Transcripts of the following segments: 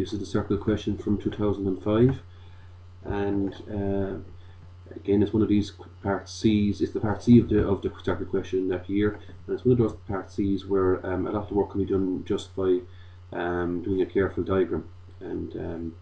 This is the circle question from 2005, and again, it's one of these part C's. It's the part C of the circle question that year, and it's one of those part C's where a lot of the work can be done just by doing a careful diagram and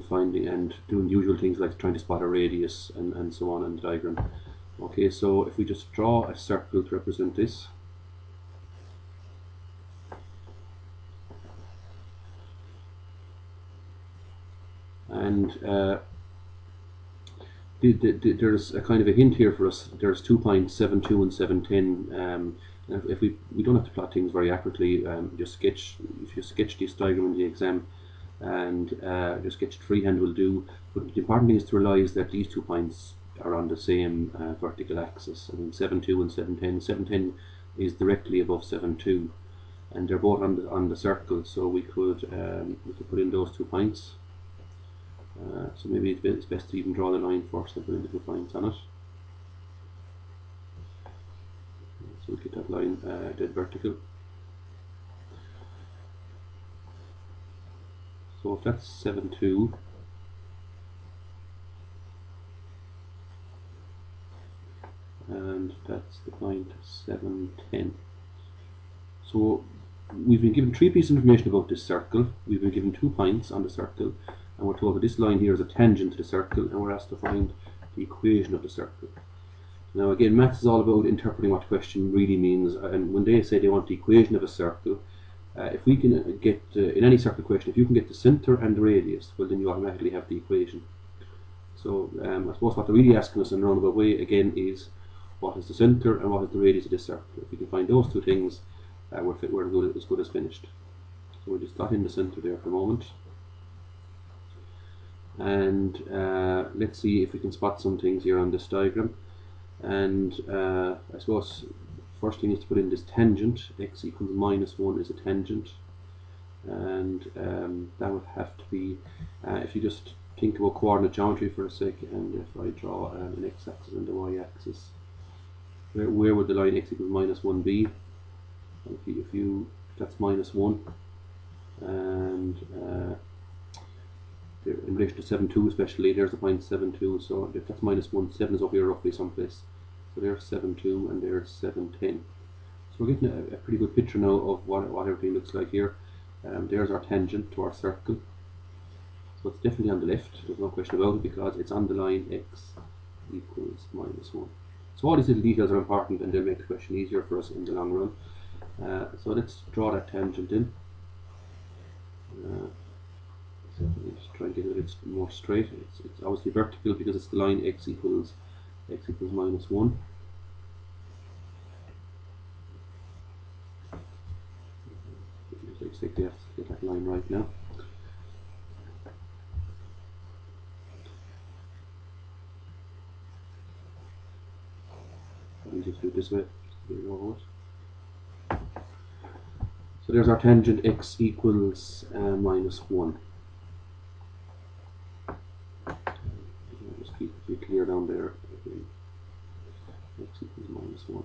finding and doing the usual things like trying to spot a radius and so on in the diagram. Okay, so if we just draw a circle to represent this. And there's a kind of a hint here for us. There's 2 points, 7, 2 and 7, 10. If we don't have to plot things very accurately, just sketch. If you sketch this diagram in the exam, and just sketch freehand will do. But the important thing is to realize that these 2 points are on the same vertical axis. I mean, 7, 2 and 7, 10. 7, 10 is directly above 7, 2, and they're both on the circle. So we could put in those 2 points. So maybe it's best to even draw the line first and put in the 2 points on it. So we get that line dead vertical. So if that's 7, 2, and that's the point 7, 10. So we've been given 3 pieces of information about this circle. We've been given 2 points on the circle, and we're told that this line here is a tangent to the circle, and we're asked to find the equation of the circle. Now again, maths is all about interpreting what the question really means, and when they say they want the equation of a circle, if we can get, in any circle question, if you can get the centre and the radius, well then you automatically have the equation. So I suppose what they're really asking us in a roundabout way again is, what is the centre and what is the radius of this circle? If we can find those 2 things, we're as good as finished. So we'll just dot in the centre there for a moment. And let's see if we can spot some things here on this diagram. And I suppose first thing is to put in this tangent. X equals -1 is a tangent, and that would have to be, if you just think about coordinate geometry for a sec, and if I draw an x-axis and a y-axis, where would the line x equals -1 be? If that's -1, and in relation to 7, 2 especially, there's the point 7, 2, so if that's -1, 7 is up here roughly someplace. So there's 7, 2 and there's 7, 10. So we're getting a pretty good picture now of what everything looks like here. There's our tangent to our circle. So it's definitely on the left, there's no question about it, because it's on the line x equals -1. So all these little details are important, and they'll make the question easier for us in the long run. So let's draw that tangent in. Just try and get it a bit more straight. It's obviously vertical because it's the line x equals -1. Just exactly have to get that line right now. Let me just do it this way. So there's our tangent, x equals -1. Just keep it clear down there. Again. X equals -1.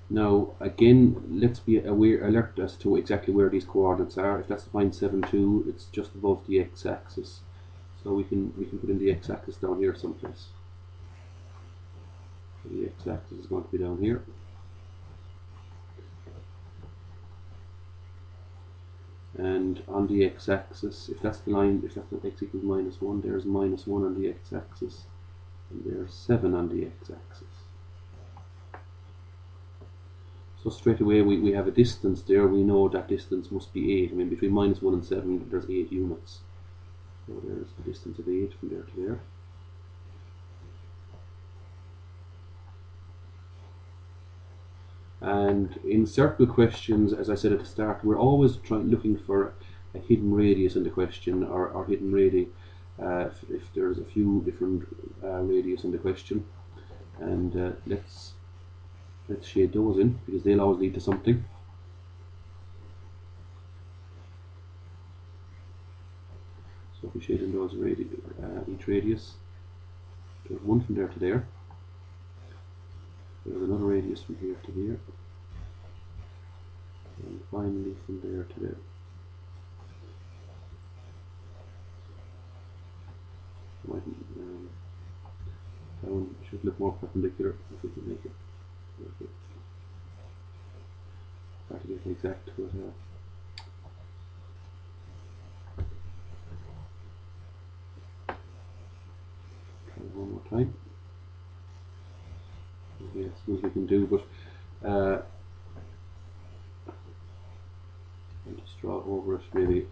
Now again, let's be alert as to exactly where these coordinates are. If that's the point 7, 2, it's just above the x-axis. So we can put in the x-axis down here someplace. So the x-axis is going to be down here. And on the x-axis, if that's the line, if that's the x equals -1, there's -1 on the x-axis, and there's 7 on the x-axis. So straight away we have a distance there. We know that distance must be 8. I mean, between -1 and 7 there's 8 units. So there's the distance of 8 from there to there. And in circle questions, as I said at the start, we're always looking for a hidden radius in the question, or hidden radii, if there's a few different radius in the question. And let's shade those in, because they'll always lead to something. So if we shade in those each radius, there's 1 from there to there. There's another radius from here to here, and finally from there to there. That one should look more perpendicular if we can make it. Okay. Try to get it exact, but try it one more time. Okay, as soon as we can do, but I'll just draw over it, maybe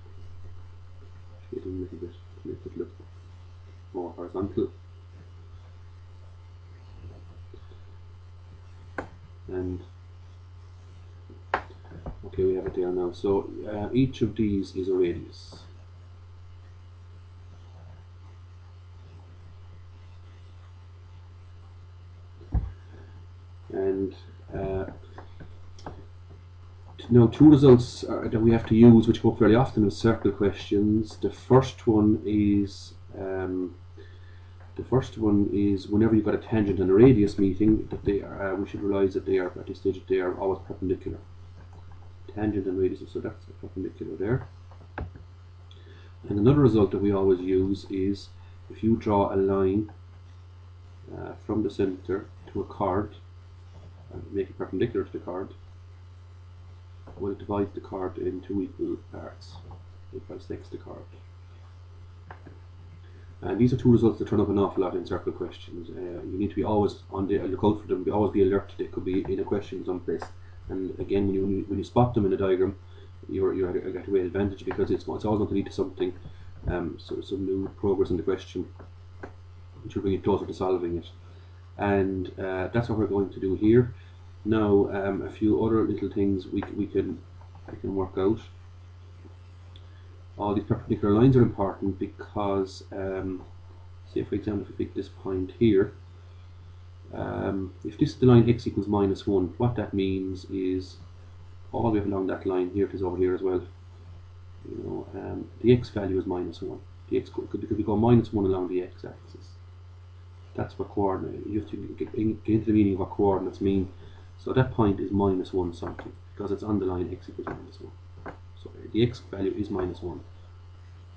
shade it a little bit to make it look more horizontal. And okay, we have it there now. So each of these is a radius. And now two results that we have to use, which come up fairly often in circle questions. The first one is whenever you've got a tangent and a radius meeting, that they are, we should realize that they are at this stage they are always perpendicular. Tangent and radius, so that's perpendicular there. And another result that we always use is if you draw a line from the center to a chord and make it perpendicular to the chord, well, it divides the chord into equal parts. It bisects the chord. And these are two results that turn up an awful lot in circle questions. You need to be always on the lookout for them. Always be alert. They could be in a question someplace. And again, when you spot them in a diagram, you're at a great advantage, because it's always going to lead to something, so some new progress in the question, which will bring you closer to solving it. And that's what we're going to do here. Now, a few other little things we can work out. All these perpendicular lines are important because, say for example, if we pick this point here, if this is the line x equals -1, what that means is all the way along that line here, it is over here as well. You know, the x value is -1. The x could we go -1 along the x-axis. That's what coordinate. You have to get into the meaning of what coordinates mean. So that point is -1 something, because it's on the line x equals -1. So the x value is -1.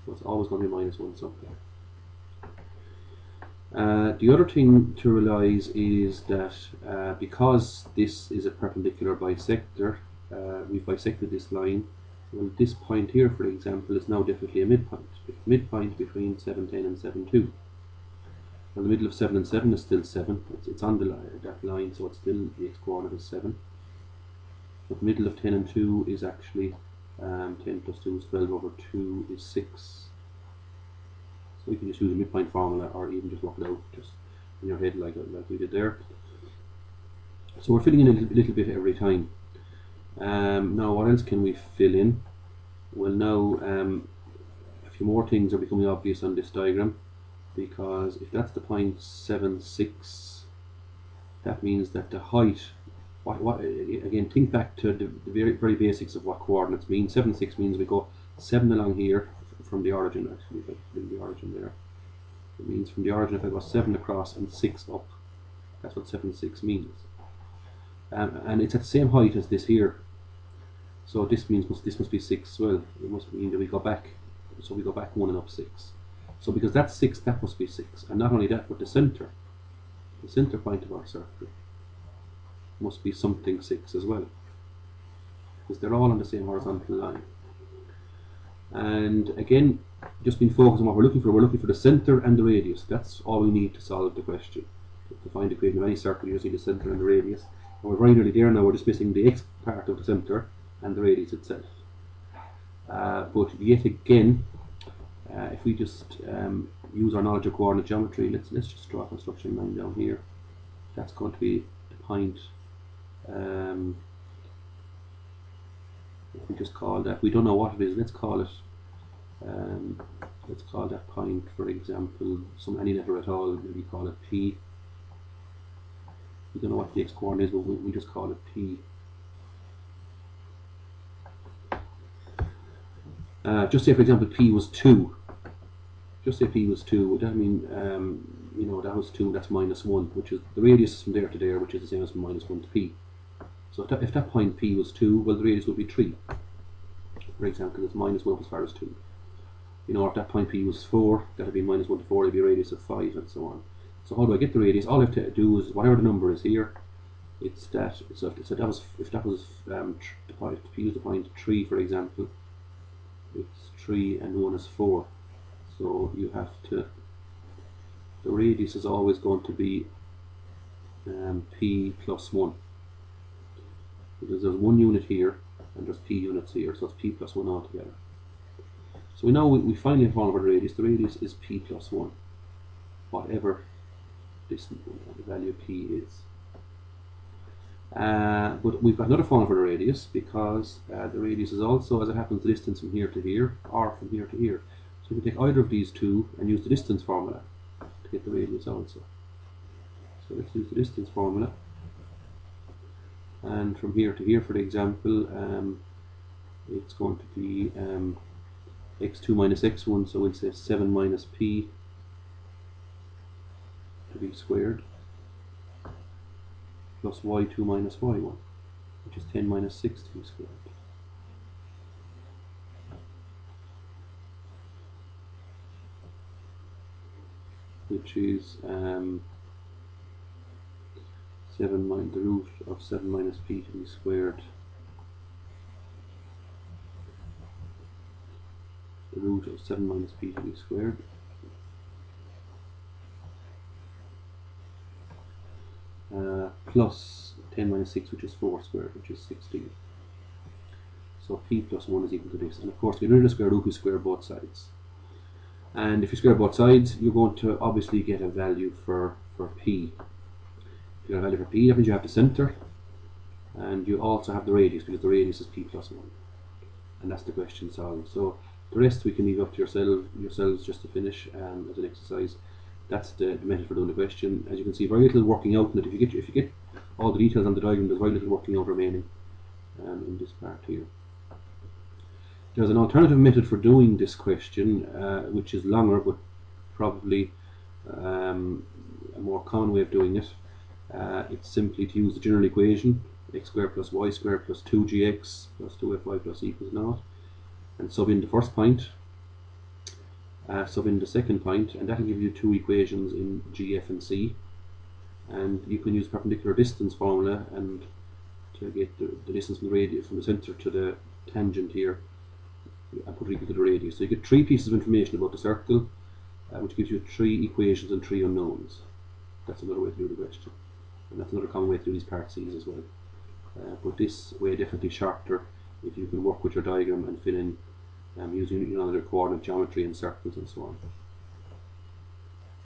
So it's always going to be -1 something. The other thing to realize is that because this is a perpendicular bisector, we've bisected this line. Well, this point here, for example, is now definitely a midpoint. Midpoint between 7, 10 and 7, 2. Now the middle of 7 and 7 is still 7. It's on the line, that line, so it's still the x-coordinate is 7. But the middle of 10 and 2 is actually 10 plus 2 is 12 over 2 is 6. So you can just use a midpoint formula, or even just work it out just in your head like we did there. So we're filling in a little bit every time. Now what else can we fill in? Well, now a few more things are becoming obvious on this diagram, because if that's the point 7, 6, that means that the height, again, think back to the very basics of what coordinates mean. 7, 6 means we go 7 along here from the origin. Actually, if I bring the origin there, it means from the origin, if I go 7 across and 6 up, that's what 7, 6 means. And it's at the same height as this here, so this means this must be 6 as well. It must mean that we go back, so we go back 1 and up 6. So because that's 6, that must be 6. And not only that, but the center point of our circle must be something 6 as well, because they're all on the same horizontal line. And again, just been focused on what we're looking for. We're looking for the center and the radius. That's all we need to solve the question. To find the equation of any circle, you just need the center and the radius. And we're very nearly there now. We're just missing the x part of the center and the radius itself. But yet again, if we just use our knowledge of coordinate geometry, let's just draw a construction line down here. That's going to be the point. If we just call that, we don't know what it is. Let's call it. Let's call that point, for example, any letter at all. Maybe call it P. We don't know what the x-coordinate is, but we just call it P. Just say, for example, P was 2. just say p was 2, would that mean, you know, that was 2, that's minus 1, which is the radius from there to there, which is the same as from minus 1 to p. So if that point p was 2, well, the radius would be 3. For example, it's minus 1 as far as 2. You know, if that point p was 4, that would be minus 1 to 4, it would be a radius of 5, and so on. So how do I get the radius? All I have to do is, whatever the number is here, it's that, so if that was the point, if you use the point 3, for example, it's 3 and 1 is 4. So you have to, the radius is always going to be p plus 1. Because there's 1 unit here, and there's p units here, so it's p plus 1 altogether. So we know we finally have found over the radius. The radius is p plus 1, whatever this the value of p is. But we've got another formula for the radius, because the radius is also, as it happens, the distance from here to here, or from here to here. So we can take either of these two and use the distance formula to get the radius also. So let's use the distance formula. And from here to here, for the example, it's going to be x2 minus x1, so we'll say 7 minus p to be squared, plus y2 minus y1, which is 10 minus 6 to be squared. Which is 7 minus the root of 7 minus p to be squared. The root of 7 minus p to be squared. Plus 10 minus 6, which is 4 squared, which is 16. So p plus 1 is equal to this. And of course, we're going to square root, we square both sides. And if you square both sides, you're going to obviously get a value for p. If you get a value for p, that means you have the centre, and you also have the radius, because the radius is p plus 1. And that's the question solved. So the rest we can leave up to yourselves just to finish as an exercise. That's the method for doing the question. As you can see, very little working out in it. If you get all the details on the diagram, there's very little working out remaining in this part here. There's an alternative method for doing this question, which is longer, but probably a more common way of doing it. It's simply to use the general equation, x squared plus y squared plus 2gx plus 2fy plus e equals 0, and sub in the first point, sub in the second point, and that will give you two equations in g, f and c. And you can use perpendicular distance formula and to get the distance from the radius, from the centre to the tangent here, and put it equal to the radius. So you get 3 pieces of information about the circle, which gives you 3 equations and 3 unknowns. That's another way to do the question, and that's another common way to do these part C's as well. But this way definitely shorter if you can work with your diagram and fill in using, you know, their coordinate geometry and circles and so on.